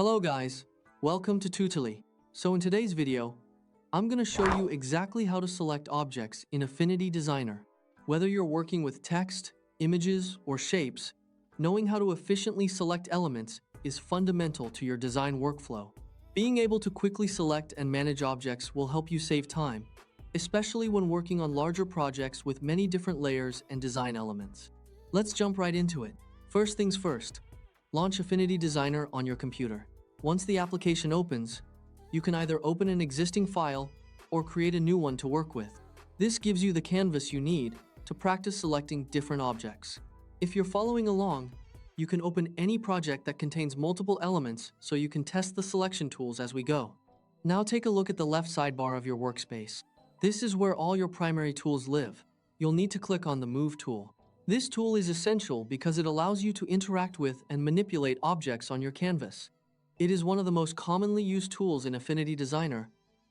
Hello guys, welcome to Tutorly. So in today's video, I'm going to show you exactly how to select objects in Affinity Designer. Whether you're working with text, images, or shapes, knowing how to efficiently select elements is fundamental to your design workflow. Being able to quickly select and manage objects will help you save time, especially when working on larger projects with many different layers and design elements. Let's jump right into it. First things first, launch Affinity Designer on your computer. Once the application opens, you can either open an existing file or create a new one to work with. This gives you the canvas you need to practice selecting different objects. If you're following along, you can open any project that contains multiple elements so you can test the selection tools as we go. Now take a look at the left sidebar of your workspace. This is where all your primary tools live. You'll need to click on the Move tool. This tool is essential because it allows you to interact with and manipulate objects on your canvas. It is one of the most commonly used tools in Affinity Designer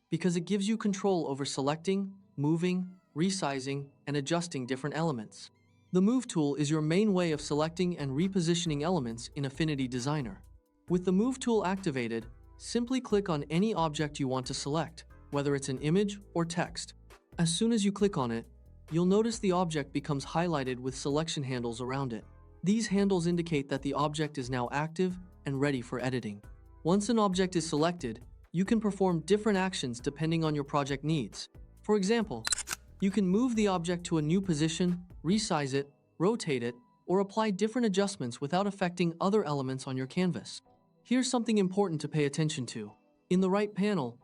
because it gives you control over selecting, moving, resizing, and adjusting different elements. The Move tool is your main way of selecting and repositioning elements in Affinity Designer. With the Move tool activated, simply click on any object you want to select, whether it's an image or text. As soon as you click on it, you'll notice the object becomes highlighted with selection handles around it. These handles indicate that the object is now active and ready for editing. Once an object is selected, you can perform different actions depending on your project needs. For example, you can move the object to a new position, resize it, rotate it, or apply different adjustments without affecting other elements on your canvas. Here's something important to pay attention to. In the right panel,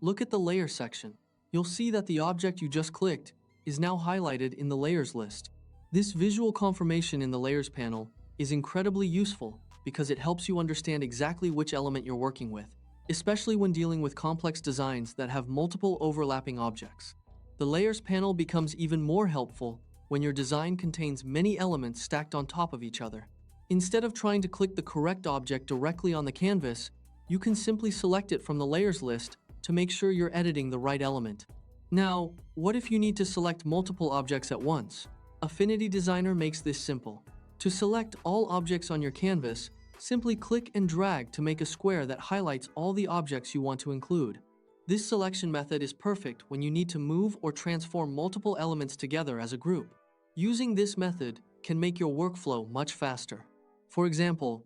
look at the Layer section. You'll see that the object you just clicked is now highlighted in the Layers list. This visual confirmation in the Layers panel is incredibly useful because it helps you understand exactly which element you're working with, especially when dealing with complex designs that have multiple overlapping objects. The Layers panel becomes even more helpful when your design contains many elements stacked on top of each other. Instead of trying to click the correct object directly on the canvas, you can simply select it from the Layers list to make sure you're editing the right element. Now, what if you need to select multiple objects at once? Affinity Designer makes this simple. To select all objects on your canvas, simply click and drag to make a square that highlights all the objects you want to include. This selection method is perfect when you need to move or transform multiple elements together as a group. Using this method can make your workflow much faster. For example,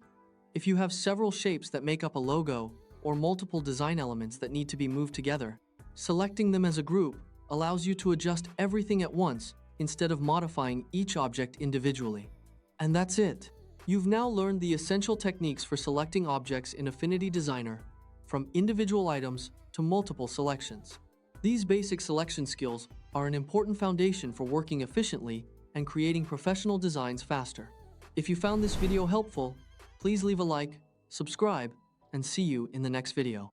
if you have several shapes that make up a logo or multiple design elements that need to be moved together, selecting them as a group allows you to adjust everything at once instead of modifying each object individually. And that's it. You've now learned the essential techniques for selecting objects in Affinity Designer, from individual items to multiple selections. These basic selection skills are an important foundation for working efficiently and creating professional designs faster. If you found this video helpful, please leave a like, subscribe, and see you in the next video.